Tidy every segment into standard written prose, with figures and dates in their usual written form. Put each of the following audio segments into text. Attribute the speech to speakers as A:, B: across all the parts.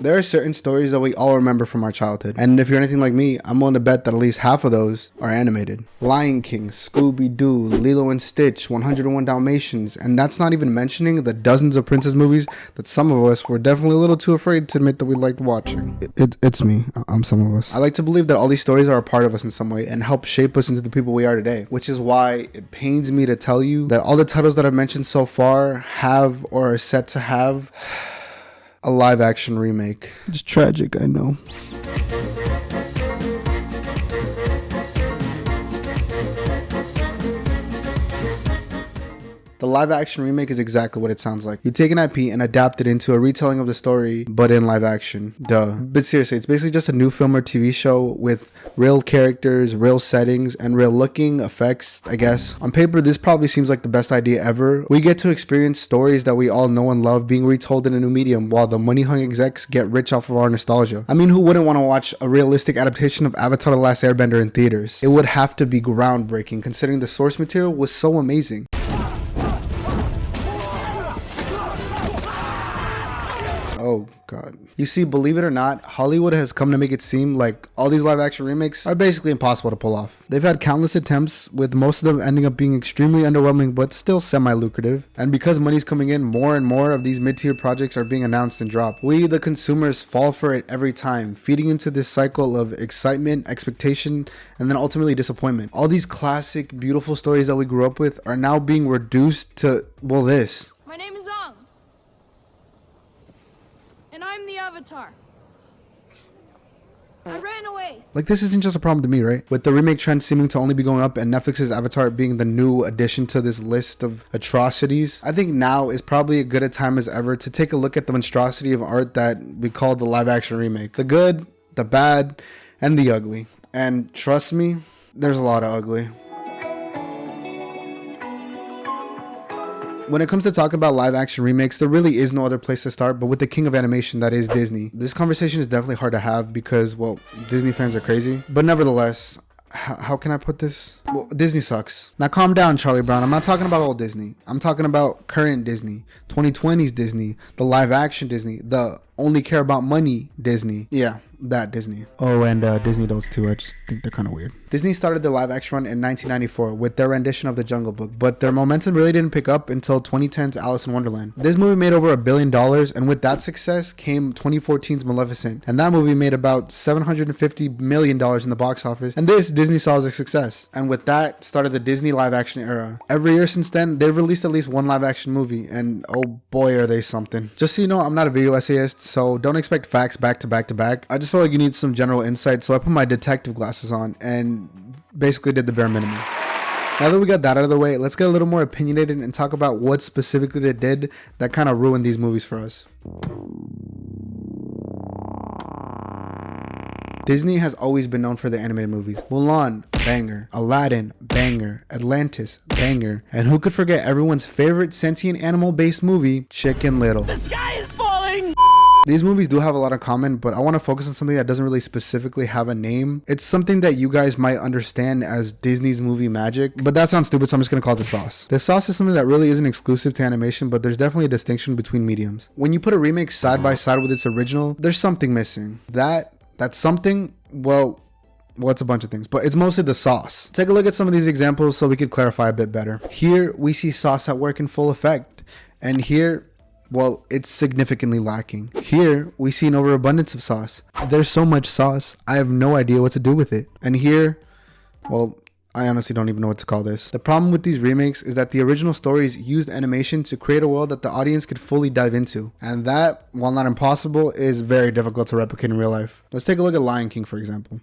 A: There are certain stories that we all remember from our childhood, and if you're anything like me, I'm willing to bet that at least half of those are animated. Lion King, Scooby-Doo, Lilo and Stitch, 101 Dalmatians, and that's not even mentioning the dozens of princess movies that some of us were definitely a little too afraid to admit that we liked watching. It's me. I'm some of us. I like to believe that all these stories are a part of us in some way and help shape us into the people we are today, which is why it pains me to tell you that all the titles that I've mentioned so far have or are set to have a live action remake. It's tragic, I know. The live action remake is exactly what it sounds like. You take an IP and adapt it into a retelling of the story, but in live action. Duh. But seriously, it's basically just a new film or TV show with real characters, real settings, and real looking effects, I guess. On paper, this probably seems like the best idea ever. We get to experience stories that we all know and love being retold in a new medium, while the money-hung execs get rich off of our nostalgia. I mean, who wouldn't want to watch a realistic adaptation of Avatar: The Last Airbender in theaters? It would have to be groundbreaking, considering the source material was so amazing. Oh god. You see, believe it or not, Hollywood has come to make it seem like all these live action remakes are basically impossible to pull off. They've had countless attempts, with most of them ending up being extremely underwhelming but still semi-lucrative. And because money's coming in, more and more of these mid-tier projects are being announced and dropped. We, the consumers, fall for it every time, feeding into this cycle of excitement, expectation, and then ultimately disappointment. All these classic, beautiful stories that we grew up with are now being reduced to, well, this.
B: My name is Ong. And I'm the Avatar. I ran away.
A: Like, this isn't just a problem to me, right? With the remake trend seeming to only be going up and Netflix's Avatar being the new addition to this list of atrocities, I think now is probably as good a time as ever to take a look at the monstrosity of art that we call the live action remake. The good, the bad, and the ugly. And trust me, there's a lot of ugly. When it comes to talking about live action remakes, there really is no other place to start but with the king of animation, that is Disney. This conversation is definitely hard to have because, well, Disney fans are crazy. But nevertheless, how can I put this? Well, Disney sucks. Now calm down, Charlie Brown. I'm not talking about old Disney. I'm talking about current Disney, 2020s Disney, the live action Disney, the only care about money Disney. Yeah, that Disney. Oh, and Disney dolls too. I just think they're kind of weird. Disney started their live action run in 1994 with their rendition of The Jungle Book, but their momentum really didn't pick up until 2010's Alice in Wonderland. This movie made over $1 billion, and with that success came 2014's Maleficent, and that movie made about $750 million in the box office, and this Disney saw as a success. And with that started the Disney live action era. Every year since then, they've released at least one live action movie, and oh boy are they something. Just so you know, I'm not a video essayist, so don't expect facts back to back to back. I just feel like you need some general insight, so I put my detective glasses on and basically did the bare minimum. Now that we got that out of the way, let's get a little more opinionated and talk about what specifically they did that kind of ruined these movies for us. Disney has always been known for their animated movies. Mulan, banger. Aladdin, banger. Atlantis, banger. And who could forget everyone's favorite sentient animal-based movie, Chicken Little.
C: The sky is falling!
A: These movies do have a lot in common, but I want to focus on something that doesn't really specifically have a name. It's something that you guys might understand as Disney's movie magic, but that sounds stupid, so I'm just going to call it the sauce. The sauce is something that really isn't exclusive to animation, but there's definitely a distinction between mediums. When you put a remake side by side with its original, there's something missing. That's something, well, it's a bunch of things, but it's mostly the sauce. Take a look at some of these examples so we could clarify a bit better. Here, we see sauce at work in full effect, and here, well, it's significantly lacking. Here, we see an overabundance of sauce. There's so much sauce, I have no idea what to do with it. And here, well, I honestly don't even know what to call this. The problem with these remakes is that the original stories used animation to create a world that the audience could fully dive into. And that, while not impossible, is very difficult to replicate in real life. Let's take a look at Lion King, for example.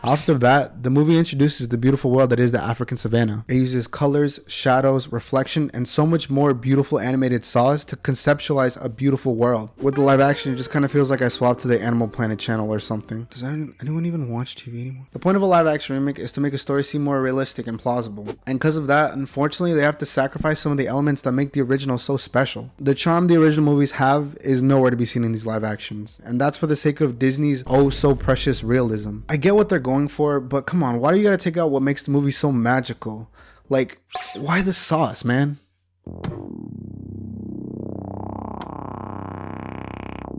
A: Off the bat, the movie introduces the beautiful world that is the African savannah. It uses colors, shadows, reflection, and so much more beautiful animated sauce to conceptualize a beautiful world. With the live action, it just kind of feels like I swapped to the Animal Planet channel or something. Does anyone even watch TV anymore? The point of a live action remake is to make a story seem more realistic and plausible. And because of that, unfortunately, they have to sacrifice some of the elements that make the original so special. The charm the original movies have is nowhere to be seen in these live actions. And that's for the sake of Disney's oh so precious realism. I get what they're going for, but come on, why do you gotta take out what makes the movie so magical? Like, why the sauce, man?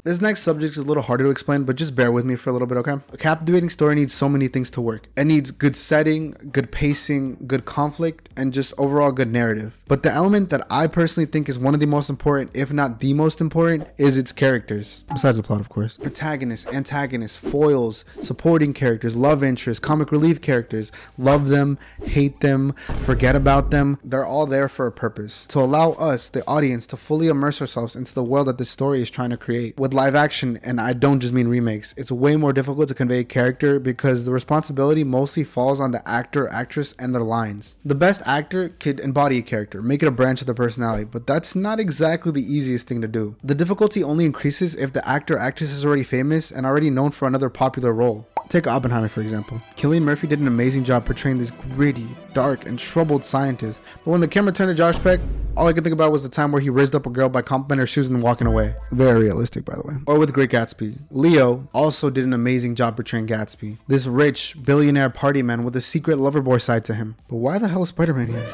A: This next subject is a little harder to explain, but just bear with me for a little bit, okay? A captivating story needs so many things to work. It needs good setting, good pacing, good conflict, and just overall good narrative. But the element that I personally think is one of the most important, if not the most important, is its characters. Besides the plot, of course. Protagonists, antagonists, foils, supporting characters, love interests, comic relief characters. Love them, hate them, forget about them. They're all there for a purpose. To allow us, the audience, to fully immerse ourselves into the world that this story is trying to create. With live action, and I don't just mean remakes, it's way more difficult to convey character because the responsibility mostly falls on the actor, actress, and their lines. The best actor could embody a character, make it a branch of the personality, but that's not exactly the easiest thing to do. The difficulty only increases if the actor, actress is already famous and already known for another popular role. Take Oppenheimer, for example. Cillian Murphy did an amazing job portraying this gritty, dark, and troubled scientist, but when the camera turned to Josh Peck, all I could think about was the time where he rizzed up a girl by complimenting her shoes and walking away. Very realistic, by the way. Or with Great Gatsby. Leo also did an amazing job portraying Gatsby, this rich, billionaire party man with a secret lover boy side to him. But why the hell is Spider-Man here?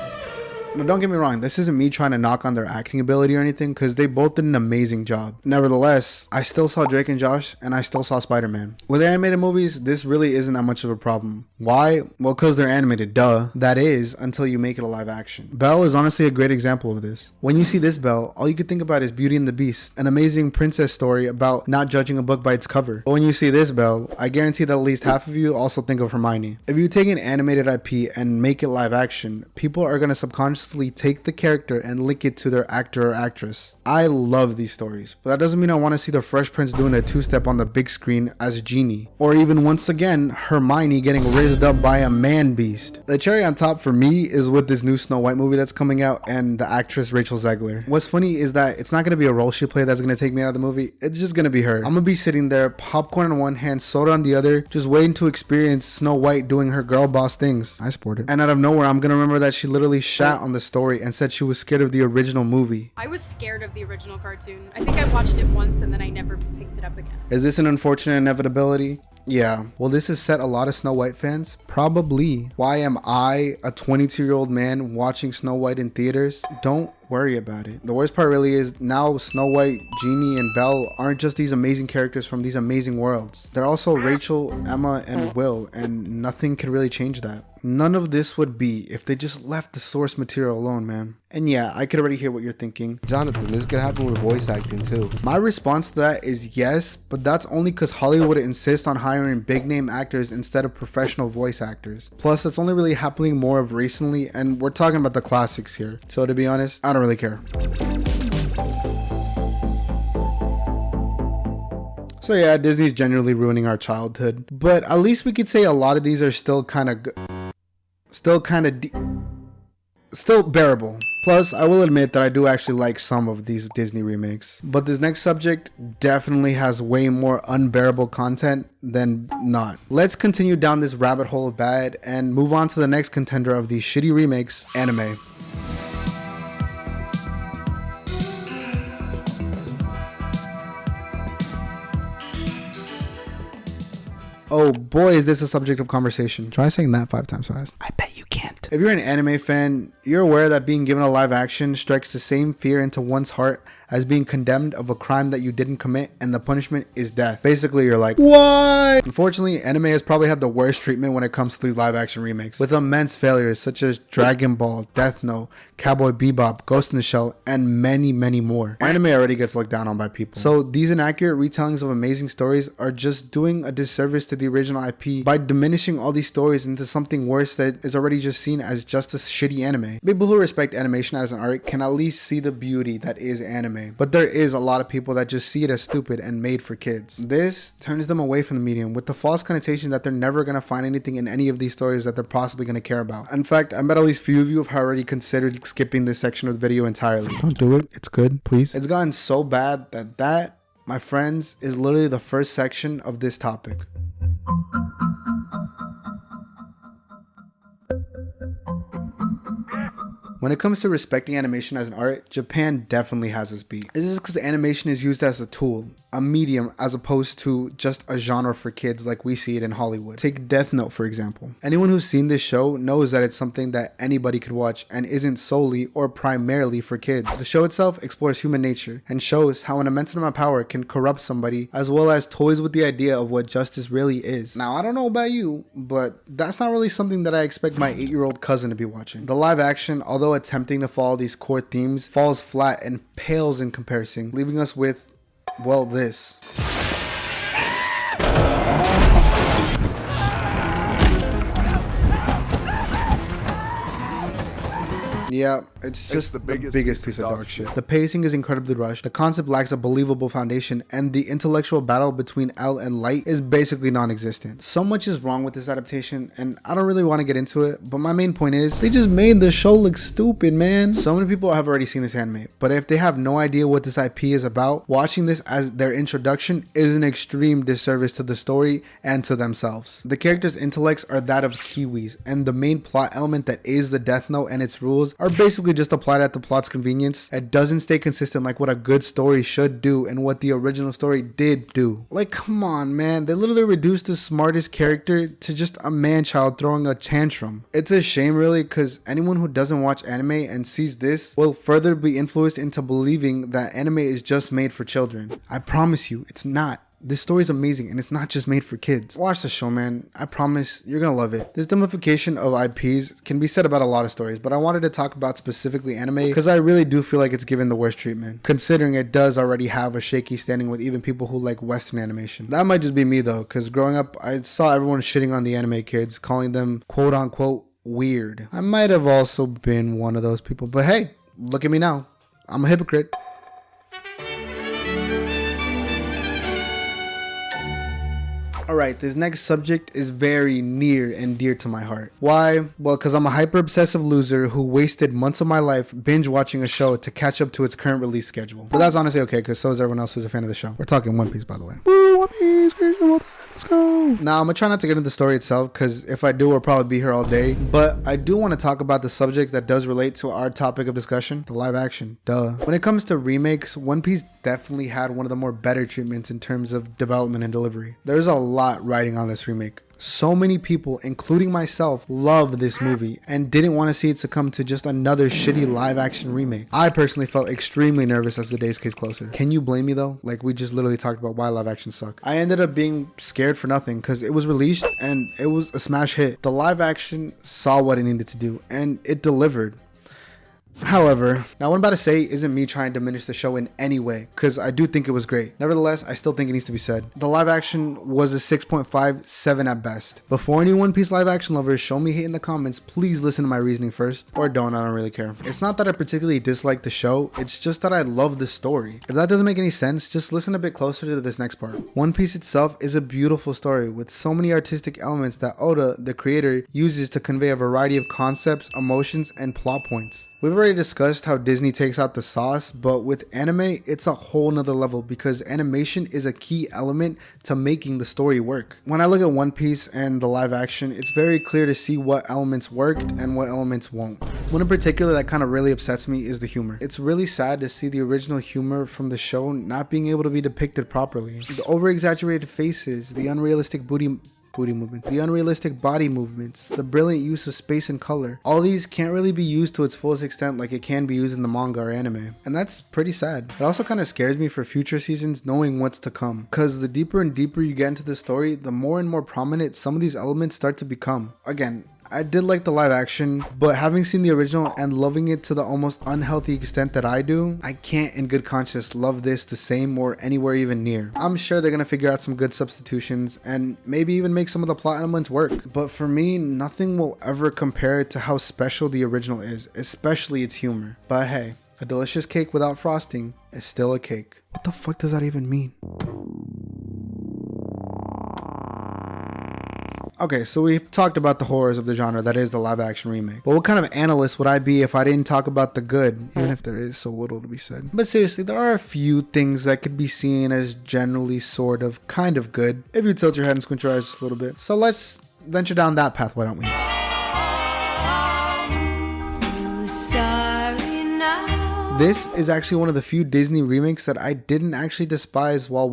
A: Now, don't get me wrong, this isn't me trying to knock on their acting ability or anything, because they both did an amazing job. Nevertheless, I still saw Drake and Josh, and I still saw Spider-Man. With animated movies, this really isn't that much of a problem. Why? Well, because they're animated, duh. That is, until you make it a live action. Belle is honestly a great example of this. When you see this Belle, all you could think about is Beauty and the Beast, an amazing princess story about not judging a book by its cover. But when you see this Belle, I guarantee that at least half of you also think of Hermione. If you take an animated IP and make it live action, people are going to subconsciously take the character and link it to their actor or actress. I love these stories, but that doesn't mean I want to see the Fresh Prince doing the two-step on the big screen as Genie, or even once again Hermione getting rizzed up by a man beast. The cherry on top for me is with this new Snow White movie that's coming out and the actress Rachel Zegler. What's funny is that it's not going to be a role she played that's going to take me out of the movie. It's just going to be her. I'm going to be sitting there, popcorn on one hand, soda on the other, just waiting to experience Snow White doing her girl boss things. I support it. And out of nowhere, I'm going to remember that she literally shat on the story and said she was scared of the original movie.
C: I was scared of the original cartoon. I think I watched it once and then I never picked it up again.
A: Is this an unfortunate inevitability? Yeah. Will this upset a lot of Snow White fans? Probably. Why am I, a 22-year-old man, watching Snow White in theaters? Don't worry about it. The worst part really is now Snow White, Genie, and Belle aren't just these amazing characters from these amazing worlds. They're also Rachel, Emma, and Will, and nothing can really change that. None of this would be if they just left the source material alone, man. And yeah, I could already hear what you're thinking.
D: Jonathan, this could happen with voice acting too.
A: My response to that is yes, but that's only because Hollywood insists on hiring big name actors instead of professional voice actors. Plus, that's only really happening more of recently, and we're talking about the classics here. So to be honest, I don't really care. So yeah, Disney's generally ruining our childhood, but at least we could say a lot of these are still kind of still bearable. Plus, I will admit that I do actually like some of these Disney remakes. But this next subject definitely has way more unbearable content than not. Let's continue down this rabbit hole of bad and move on to the next contender of these shitty remakes, anime. Oh boy, is this a subject of conversation. Try saying that 5 times fast. I bet you can't. If you're an anime fan, you're aware that being given a live action strikes the same fear into one's heart as being condemned of a crime that you didn't commit, and the punishment is death. Basically, you're like, what? Unfortunately, anime has probably had the worst treatment when it comes to these live action remakes, with immense failures such as Dragon Ball, Death Note, Cowboy Bebop, Ghost in the Shell, and many, many more. Anime already gets looked down on by people. So these inaccurate retellings of amazing stories are just doing a disservice to the original IP by diminishing all these stories into something worse that is already just seen as just a shitty anime. People who respect animation as an art can at least see the beauty that is anime, but there is a lot of people that just see it as stupid and made for kids. This turns them away from the medium with the false connotation that they're never going to find anything in any of these stories that they're possibly going to care about. In fact, I bet at least few of you have already considered skipping this section of the video entirely. Don't do it. It's good, please. It's gotten so bad that, my friends, is literally the first section of this topic. When it comes to respecting animation as an art, Japan definitely has us beat. This is because animation is used as a tool, a medium, as opposed to just a genre for kids like we see it in Hollywood. Take Death Note for example. Anyone who's seen this show knows that it's something that anybody could watch and isn't solely or primarily for kids. The show itself explores human nature and shows how an immense amount of power can corrupt somebody, as well as toys with the idea of what justice really is. Now, I don't know about you, but that's not really something that I expect my 8-year-old cousin to be watching. The live action, although attempting to follow these core themes, falls flat and pales in comparison, leaving us with, well, this. Yeah, it's just the biggest piece of dog shit. The pacing is incredibly rushed, the concept lacks a believable foundation, and the intellectual battle between L and Light is basically non-existent. So much is wrong with this adaptation, and I don't really want to get into it, but my main point is, they just made the show look stupid, man. So many people have already seen this anime, but if they have no idea what this IP is about, watching this as their introduction is an extreme disservice to the story and to themselves. The characters' intellects are that of Kiwis, and the main plot element that is the Death Note and its rules are basically just applied at the plot's convenience. It doesn't stay consistent like what a good story should do and what the original story did do. Like, come on, man. They literally reduced the smartest character to just a man-child throwing a tantrum. It's a shame, really, because anyone who doesn't watch anime and sees this will further be influenced into believing that anime is just made for children. I promise you, it's not. This story is amazing and it's not just made for kids. Watch the show, man. I promise you're gonna love it. This dumbification of IPs can be said about a lot of stories, but I wanted to talk about specifically anime because I really do feel like it's given the worst treatment, considering it does already have a shaky standing with even people who like Western animation. That might just be me though, because growing up I saw everyone shitting on the anime kids, calling them quote unquote weird. I might have also been one of those people, but hey, look at me now. I'm a hypocrite. Alright, this next subject is very near and dear to my heart. Why? Well, because I'm a hyper obsessive loser who wasted months of my life binge watching a show to catch up to its current release schedule. But that's honestly okay, because so is everyone else who's a fan of the show. We're talking One Piece, by the way. Woo, One Piece, let's go. Now, I'm gonna try not to get into the story itself, because if I do, we'll probably be here all day. But I do want to talk about the subject that does relate to our topic of discussion, the live action. Duh. When it comes to remakes, One Piece definitely had one of the more better treatments in terms of development and delivery. There's a lot riding on this remake. So many people, including myself, love this movie and didn't want to see it succumb to just another shitty live action remake. I personally felt extremely nervous as the days came closer. Can you blame me though? Like, we just literally talked about why live action suck. I ended up being scared for nothing because it was released and it was a smash hit. The live action saw what it needed to do and it delivered. However, now what I'm about to say isn't me trying to diminish the show in any way, because I do think it was great. Nevertheless, I still think it needs to be said. The live action was a 6.5, 7 at best. Before any One Piece live action lovers show me hate in the comments, please listen to my reasoning first, or don't, I don't really care. It's not that I particularly dislike the show, it's just that I love the story. If that doesn't make any sense, just listen a bit closer to this next part. One Piece itself is a beautiful story with so many artistic elements that Oda, the creator, uses to convey a variety of concepts, emotions, and plot points. We've already discussed how Disney takes out the sauce, but with anime, it's a whole nother level because animation is a key element to making the story work. When I look at One Piece and the live action, it's very clear to see what elements worked and what elements won't. One in particular that kind of really upsets me is the humor. It's really sad to see the original humor from the show not being able to be depicted properly. The over-exaggerated faces, the unrealistic booty movement, the unrealistic body movements, the brilliant use of space and color. All these can't really be used to its fullest extent like it can be used in the manga or anime. And that's pretty sad. It also kind of scares me for future seasons knowing what's to come. Because the deeper and deeper you get into the story, the more and more prominent some of these elements start to become. Again, I did like the live action, but having seen the original and loving it to the almost unhealthy extent that I do, I can't in good conscience love this the same or anywhere even near. I'm sure they're gonna figure out some good substitutions and maybe even make some of the plot elements work, but for me, nothing will ever compare to how special the original is, especially its humor. But hey, a delicious cake without frosting is still a cake. What the fuck does that even mean? Okay, so we've talked about the horrors of the genre that is the live action remake. But what kind of analyst would I be if I didn't talk about the good, even if there is so little to be said? But seriously, there are a few things that could be seen as generally sort of kind of good if you tilt your head and squint your eyes just a little bit. So let's venture down that path, why don't we? This is actually one of the few Disney remakes that I didn't actually despise while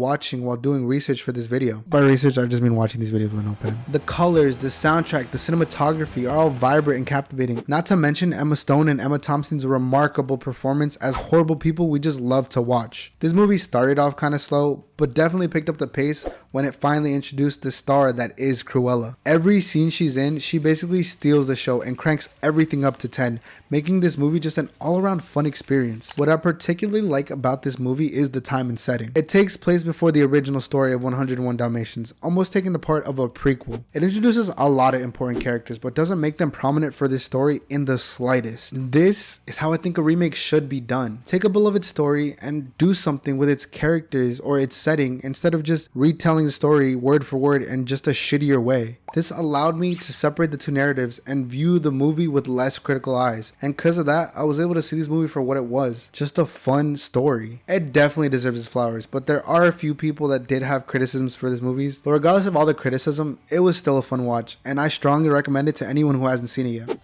A: doing research for this video. By research, I just mean watching these videos with no pen. The colors, the soundtrack, the cinematography are all vibrant and captivating. Not to mention Emma Stone and Emma Thompson's remarkable performance as horrible people we just love to watch. This movie started off kind of slow, but definitely picked up the pace when it finally introduced the star that is Cruella. Every scene she's in, she basically steals the show and cranks everything up to 10, making this movie just an all-around fun experience. What I particularly like about this movie is the time and setting. It takes place before the original story of 101 Dalmatians, almost taking the part of a prequel. It introduces a lot of important characters, but doesn't make them prominent for this story in the slightest. This is how I think a remake should be done. Take a beloved story and do something with its characters or its setting instead of just retelling the story word for word in just a shittier way. This allowed me to separate the two narratives and view the movie with less critical eyes, and because of that, I was able to see this movie for what it was, just a fun story. It definitely deserves its flowers, but there are a few people that did have criticisms for this movie, but regardless of all the criticism, it was still a fun watch, and I strongly recommend it to anyone who hasn't seen it yet.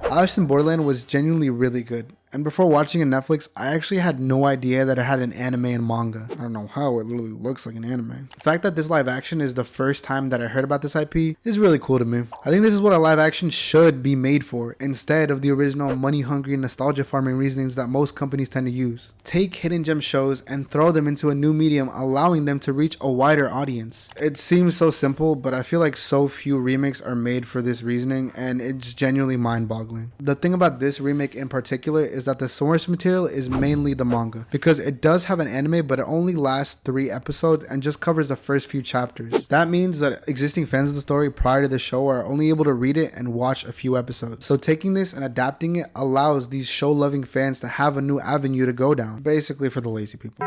A: Alice in Borderland was genuinely really good, and before watching it on Netflix, I actually had no idea that it had an anime and manga. I don't know how, it literally looks like an anime. The fact that this live action is the first time that I heard about this IP is really cool to me. I think this is what a live action should be made for, instead of the original money-hungry nostalgia farming reasonings that most companies tend to use. Take hidden gem shows and throw them into a new medium, allowing them to reach a wider audience. It seems so simple, but I feel like so few remakes are made for this reasoning, and it's genuinely mind-boggling. The thing about this remake in particular is that the source material is mainly the manga, because it does have an anime, but it only lasts 3 episodes and just covers the first few chapters. That means that existing fans of the story prior to the show are only able to read it and watch a few episodes. So taking this and adapting it allows these show loving fans to have a new avenue to go down, basically for the lazy people.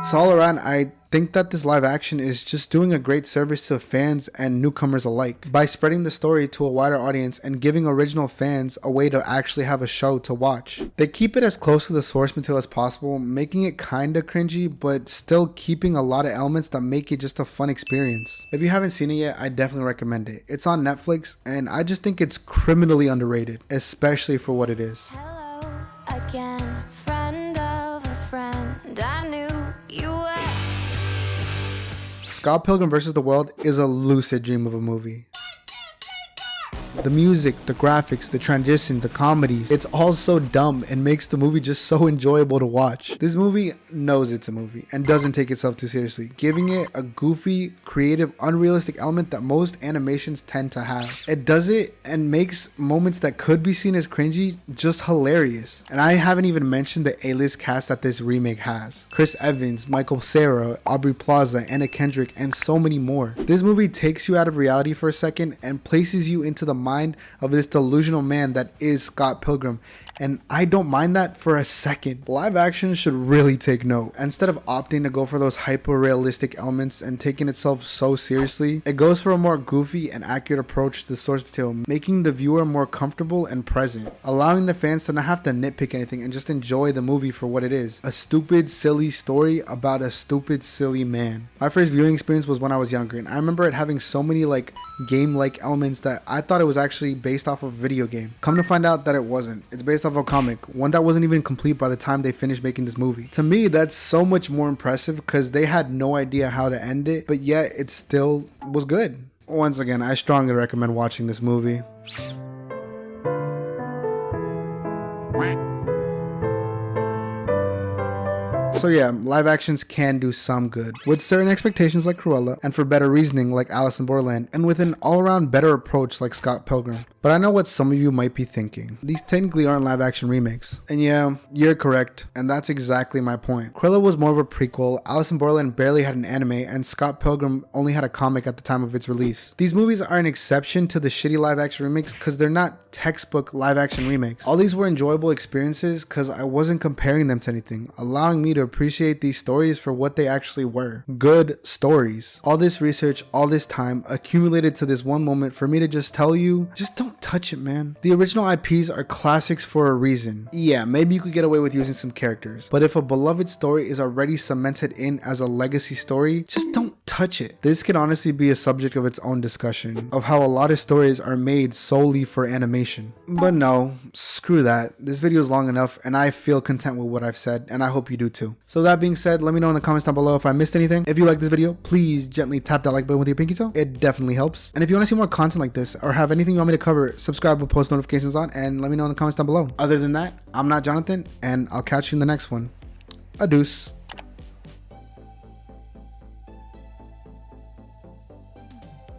A: So all around, I think that this live action is just doing a great service to fans and newcomers alike by spreading the story to a wider audience and giving original fans a way to actually have a show to watch. They keep it as close to the source material as possible, making it kinda cringy, but still keeping a lot of elements that make it just a fun experience. If you haven't seen it yet, I definitely recommend it. It's on Netflix, and I just think it's criminally underrated, especially for what it is.
E: Hello again, friend of a friend. I knew you were.
A: Scott Pilgrim vs. the World is a lucid dream of a movie. The music, the graphics, the transition, the comedies, it's all so dumb and makes the movie just so enjoyable to watch. This movie knows it's a movie and doesn't take itself too seriously, giving it a goofy, creative, unrealistic element that most animations tend to have. It does it and makes moments that could be seen as cringy just hilarious. And I haven't even mentioned the A-list cast that this remake has. Chris Evans, Michael Cera, Aubrey Plaza, Anna Kendrick, and so many more. This movie takes you out of reality for a second and places you into the mind of this delusional man that is Scott Pilgrim, and I don't mind that for a second. Live action should really take note. Instead of opting to go for those hyper realistic elements and taking itself so seriously, it goes for a more goofy and accurate approach to the source material, making the viewer more comfortable and present, allowing the fans to not have to nitpick anything and just enjoy the movie for what it is, a stupid silly story about a stupid silly man. My first viewing experience was when I was younger, and I remember it having so many like game-like elements that I thought it was actually based off of a video game. Come to find out that it wasn't. It's based off a comic, one that wasn't even complete by the time they finished making this movie. To me, that's so much more impressive because they had no idea how to end it, but yet it still was good. Once again, I strongly recommend watching this movie. So yeah, live actions can do some good, with certain expectations like Cruella, and for better reasoning like Alice in Borderland, and with an all-around better approach like Scott Pilgrim. But I know what some of you might be thinking. These technically aren't live action remakes. And yeah, you're correct, and that's exactly my point. Cruella was more of a prequel, Alice in Borderland barely had an anime, and Scott Pilgrim only had a comic at the time of its release. These movies are an exception to the shitty live action remakes because they're not textbook live action remakes. All these were enjoyable experiences because I wasn't comparing them to anything, allowing me to appreciate these stories for what they actually were. Good stories. All this research, all this time accumulated to this one moment for me to just tell you, just don't touch it, man. The original IPs are classics for a reason. Yeah, maybe you could get away with using some characters, but if a beloved story is already cemented in as a legacy story, just don't touch touch it. This could honestly be a subject of its own discussion, of how a lot of stories are made solely for animation. But no, screw that. This video is long enough and I feel content with what I've said, and I hope you do too. So that being said, let me know in the comments down below if I missed anything. If you like this video, please gently tap that like button with your pinky toe. It definitely helps. And if you want to see more content like this or have anything you want me to cover, subscribe with post notifications on and let me know in the comments down below. Other than that, I'm not Jonathan, and I'll catch you in the next one. Adeuce.